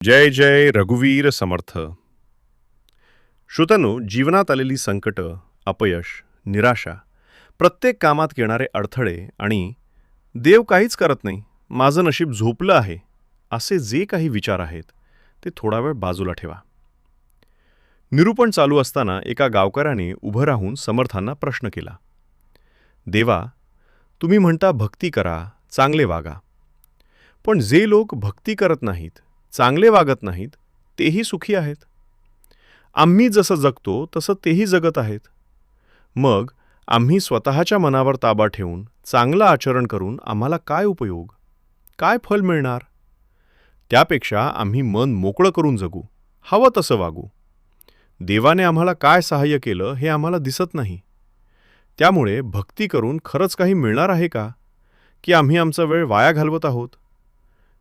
जय जय रघुवीर समर्थ. श्रोत्यांनो, जीवनात आलेली संकट, अपयश, निराशा, प्रत्येक कामात येणारे अडथळे आणि देव काहीच करत नाही, माझं नशीब झोपलं आहे, असे जे काही विचार आहेत ते थोडा वेळ बाजूला ठेवा. निरूपण चालू असताना एका गावकऱ्याने उभं राहून समर्थांना प्रश्न केला. देवा, तुम्ही म्हणता भक्ती करा, चांगले वागा. पण जे लोक भक्ती करत नाहीत, चांगले वागत नाहीत, तेही सुखी आहेत. आम्ही जसं जगतो तसं तेही जगत आहेत. मग आम्ही स्वतःच्या मनावर ताबा ठेवून चांगलं आचरण करून आम्हाला काय उपयोग, काय फल मिळणार? त्यापेक्षा आम्ही मन मोकळं करून जगू, हवं तसं वागू. देवाने आम्हाला काय सहाय्य केलं हे आम्हाला दिसत नाही. त्यामुळे भक्ती करून खरंच काही मिळणार आहे का, की आम्ही आमचा वेळ वाया घालवत आहोत?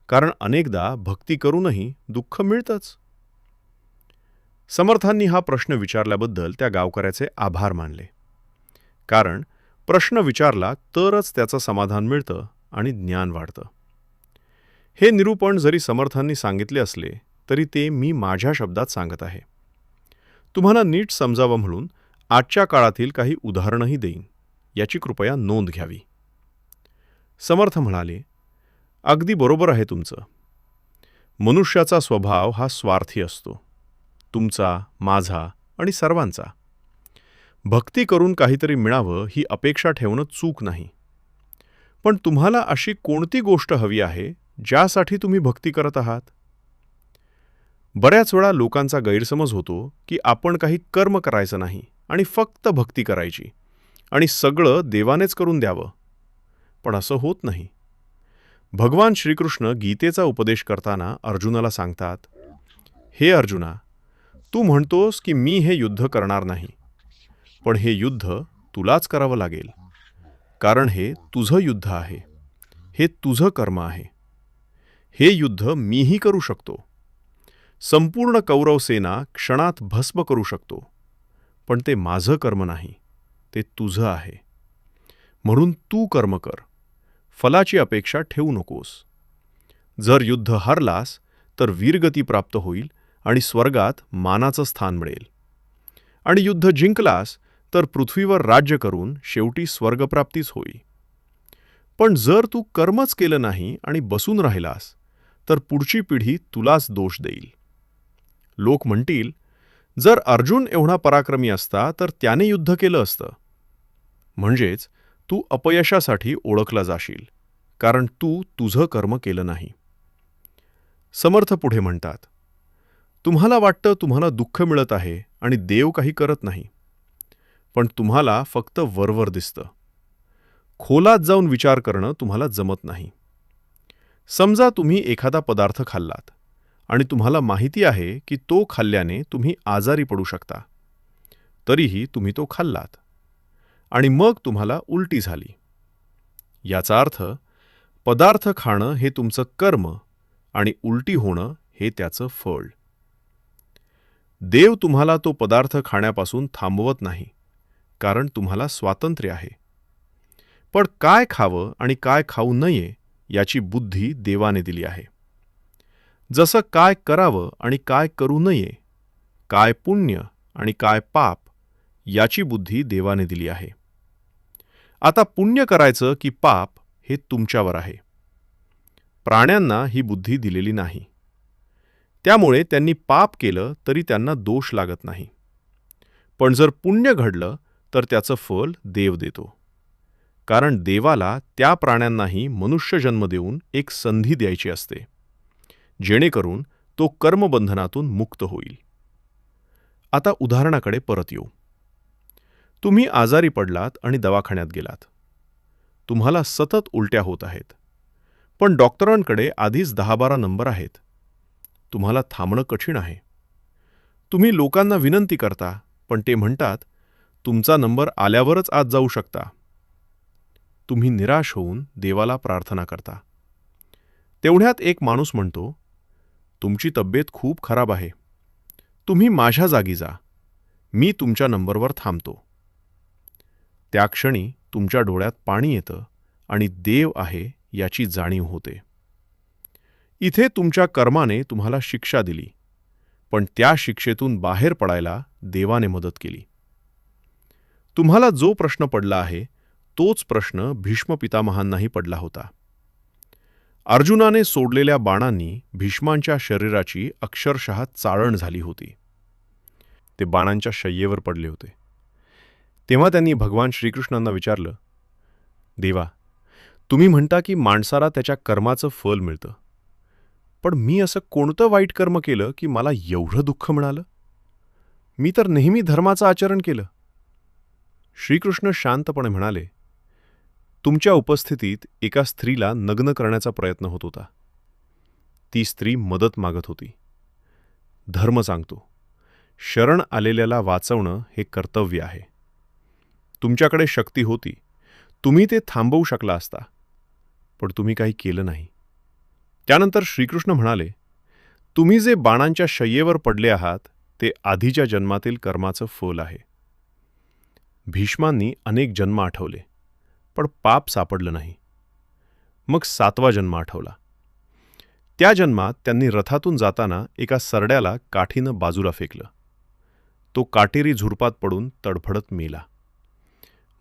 कारण अनेकदा भक्ती करूनही दुःख मिळतंच. समर्थांनी हा प्रश्न विचारल्याबद्दल त्या गावकऱ्याचे आभार मानले. कारण प्रश्न विचारला तरच त्याचं समाधान मिळतं आणि ज्ञान वाढतं. हे निरूपण जरी समर्थांनी सांगितले असले तरी ते मी माझ्या शब्दात सांगत आहे. तुम्हाला नीट समजावं म्हणून आजच्या काळातील काही उदाहरणंही देईन, याची कृपया नोंद घ्यावी. समर्थ म्हणाले, अगदी बरोबर आहे तुमचं. मनुष्याचा स्वभाव हा स्वार्थी असतो, तुमचा, माझा आणि सर्वांचा. भक्ती करून काहीतरी मिळावं ही अपेक्षा ठेवणं चूक नाही. पण तुम्हाला अशी कोणती गोष्ट हवी आहे ज्यासाठी तुम्ही भक्ती करत आहात? बऱ्याच वेळा लोकांचा गैरसमज होतो की आपण काही कर्म करायचं नाही आणि फक्त भक्ती करायची आणि सगळं देवानेच करून द्यावं. पण असं होत नाही. भगवान श्रीकृष्ण गीतेचा उपदेश करताना अर्जुनाला सांगतात, हे अर्जुना, तू म्हणतोस की मी हे युद्ध करणार नाही, पण हे युद्ध तुलाच करावं लागेल. कारण हे तुझं युद्ध आहे, हे तुझं कर्म आहे. हे युद्ध मीही करू शकतो. संपूर्ण कौरव सेना क्षणात भस्म करू शकतो, पण ते माझं कर्म नाही, ते तुझं आहे. म्हणून तू कर्म कर, फलाची अपेक्षा ठेवू नकोस. जर युद्ध हरलास तर वीरगती प्राप्त होईल आणि स्वर्गात मानाचं स्थान मिळेल. आणि युद्ध जिंकलास तर पृथ्वीवर राज्य करून शेवटी स्वर्गप्राप्तीच होईल. पण जर तू कर्मच केलं नाही आणि बसून राहिलास तर पुढची पिढी तुलाच दोष देईल. लोक म्हणतील, जर अर्जुन एवढा पराक्रमी असता तर त्याने युद्ध केलं असतं. म्हणजेच तू अपयशासाठी ओळखला जाशील, कारण तू तुझं कर्म केलं नाही. समर्थ पुढे म्हणतात, तुम्हाला वाटतं तुम्हाला दुःख मिळत आहे आणि देव काही करत नाही. पण तुम्हाला फक्त वरवर दिसतं. खोलात जाऊन विचार करणं तुम्हाला जमत नाही. समजा तुम्ही एखादा पदार्थ खाल्लात आणि तुम्हाला माहिती आहे की तो खाल्ल्याने तुम्ही आजारी पडू शकता. तरीही तुम्ही तो खाल्लात आणि मग तुम्हाला उलटी झाली. याचा अर्थ पदार्थ खाणं हे तुमचं कर्म आणि उलटी होणं हे त्याचं फळ. देव तुम्हाला तो पदार्थ खाण्यापासून थांबवत नाही, कारण तुम्हाला स्वातंत्र्य आहे. पण काय खावं आणि काय खाऊ नये याची बुद्धी देवाने दिली आहे. जसं काय करावं आणि काय करू नये, काय पुण्य आणि काय पाप याची बुद्धी देवाने दिली आहे. आता पुण्य करायचं की पाप हे तुमच्यावर आहे. प्राण्यांना ही बुद्धी दिलेली नाही. त्यामुळे त्यांनी पाप केलं तरी त्यांना दोष लागत नाही. पण जर पुण्य घडलं तर त्याचं फल देव देतो. कारण देवाला त्या प्राण्यांनाही मनुष्य जन्म देऊन एक संधी द्यायची असते, जेणेकरून तो कर्मबंधनातून मुक्त होईल. आता उदाहरणाकडे परत येऊ. तुम्ही आजारी पडलात आणि दवाखान्यात गेलात. तुम्हाला सतत उलट्या होत आहेत. पण डॉक्टरांकडे आधीच 10-12 नंबर आहेत. तुम्हाला थांबणं कठीण आहे. तुम्ही लोकांना विनंती करता, पण ते म्हणतात, तुमचा नंबर आल्यावरच आत जाऊ शकता. तुम्ही निराश होऊन देवाला प्रार्थना करता. तेवढ्यात एक माणूस म्हणतो, तुमची तब्येत खूप खराब आहे. तुम्ही माझ्या जागी जा, मी तुमच्या नंबरवर थांबतो. त्या क्षणी तुमच्या डोळ्यात पाणी येतं आणि देव आहे याची जाणीव होते. इथे तुमच्या कर्माने तुम्हाला शिक्षा दिली, पण त्या शिक्षेतून बाहेर पडायला देवाने मदत केली. तुम्हाला जो प्रश्न पडला आहे तोच प्रश्न भीष्म पितामहांनाही पडला होता. अर्जुनाने सोडलेल्या बाणांनी भीष्मांच्या शरीराची अक्षरशः चाळण झाली होती. ते बाणांच्या शय्येवर पडले होते. तेव्हा त्यांनी भगवान श्रीकृष्णांना विचारलं, देवा, तुम्ही म्हणता की माणसाला त्याच्या कर्माचं फल मिळतं, पण मी असं कोणतं वाईट कर्म केलं की मला एवढं दुःख मिळालं? मी तर नेहमी धर्माचं आचरण केलं. श्रीकृष्ण शांतपणे म्हणाले, तुमच्या उपस्थितीत एका स्त्रीला नग्न करण्याचा प्रयत्न होत होता. ती स्त्री मदत मागत होती. धर्म सांगतो, शरण आलेल्याला वाचवणं हे कर्तव्य आहे. तुमच्याकडे शक्ती होती, तुम्ही ते थांबवू शकला असता, पण तुम्ही काही केलं नाही. त्यानंतर श्रीकृष्ण म्हणाले, तुम्ही जे बाणांच्या शय्येवर पडले आहात ते आधीच्या जन्मातील कर्माचं फल आहे. भीष्मांनी अनेक जन्म आठवले, पण पाप सापडलं नाही. मग 7वा जन्म आठवला. त्या जन्मात त्यांनी रथातून जाताना एका सरड्याला काठीनं बाजूला फेकलं. तो काटेरी झुडपात पडून तडफडत मेला.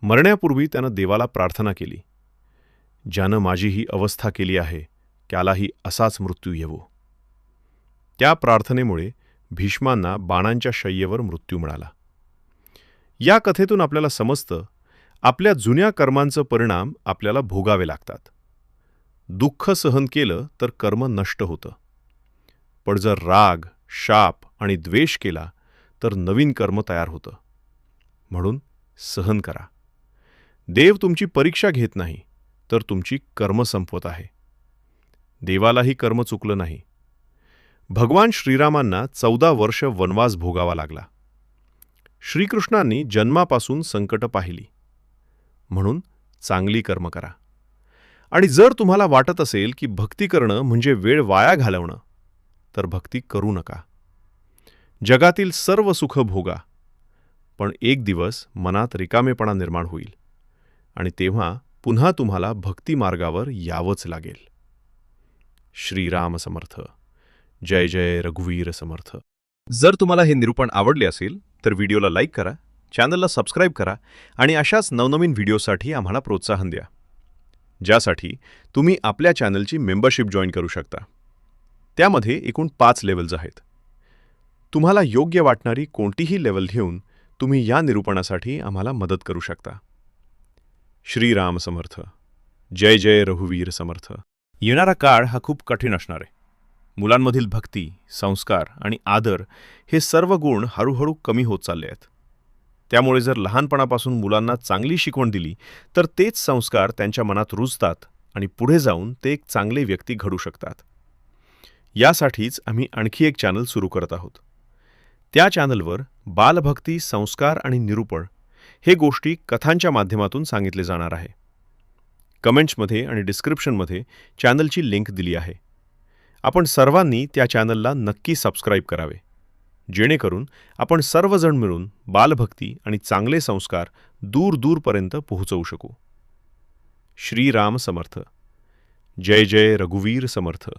मरण्यापूर्वी त्यानं देवाला प्रार्थना केली, ज्यानं माझी ही अवस्था केली आहे त्यालाही असाच मृत्यू येवो. त्या प्रार्थनेमुळे भीष्मांना बाणांच्या शय्येवर मृत्यू मिळाला. या कथेतून आपल्याला समजतं, आपल्या जुन्या कर्मांचं परिणाम आपल्याला भोगावे लागतात. दुःख सहन केलं तर कर्म नष्ट होतं, पण जर राग, शाप आणि द्वेष केला तर नवीन कर्म तयार होतं. म्हणून सहन करा. देव तुमची परीक्षा घेत नाही, तर तुमची कर्म संपवत आहे. देवालाही कर्म चुकलं नाही. भगवान श्रीरामांना 14 वर्ष वनवास भोगावा लागला. श्रीकृष्णांनी जन्मापासून संकट पाहिली. म्हणून चांगली कर्म करा. आणि जर तुम्हाला वाटत असेल की भक्ती करणं म्हणजे वेळ वाया घालवणं, तर भक्ती करू नका. जगातील सर्व सुख भोगा, पण एक दिवस मनात रिकामेपणा निर्माण होईल आणि तेव्हा पुन्हा तुम्हाला भक्ती मार्गावर यावंच लागेल. श्रीराम समर्थ. जय जय रघुवीर समर्थ. जर तुम्हाला हे निरूपण आवडले असेल तर व्हिडिओला लाईक करा, चॅनलला सबस्क्राईब करा आणि अशाच नवनवीन व्हिडिओसाठी आम्हाला प्रोत्साहन द्या, ज्यासाठी तुम्ही आपल्या चॅनलची मेंबरशिप जॉईन करू शकता. त्यामध्ये एकूण 5 लेवल्स आहेत. तुम्हाला योग्य वाटणारी कोणतीही लेवल घेऊन तुम्ही या निरूपणासाठी आम्हाला मदत करू शकता. श्रीराम समर्थ. जय जय रघुवीर समर्थ. येणारा काळ हा खूप कठीण असणार आहे. मुलांमधील भक्ती, संस्कार आणि आदर हे सर्व गुण हळूहळू कमी होत चालले आहेत. त्यामुळे जर लहानपणापासून मुलांना चांगली शिकवण दिली तर तेच संस्कार त्यांच्या मनात रुजतात आणि पुढे जाऊन ते एक चांगले व्यक्ती घडू शकतात. यासाठीच आम्ही आणखी एक चॅनल सुरू करत आहोत. त्या चॅनलवर बालभक्ती, संस्कार आणि निरूपण हे गोष्टी कथांच्या माध्यमातून सांगितले जाणार आहे. कमेंट्समध्ये आणि डिस्क्रिप्शनमध्ये चॅनलची लिंक दिली आहे. आपण सर्वांनी त्या चॅनलला नक्की सबस्क्राईब करावे, जेणेकरून आपण सर्वजण मिळून बालभक्ती आणि चांगले संस्कार दूर दूरपर्यंत पोहोचवू शकू. श्रीराम समर्थ. जय जय रघुवीर समर्थ.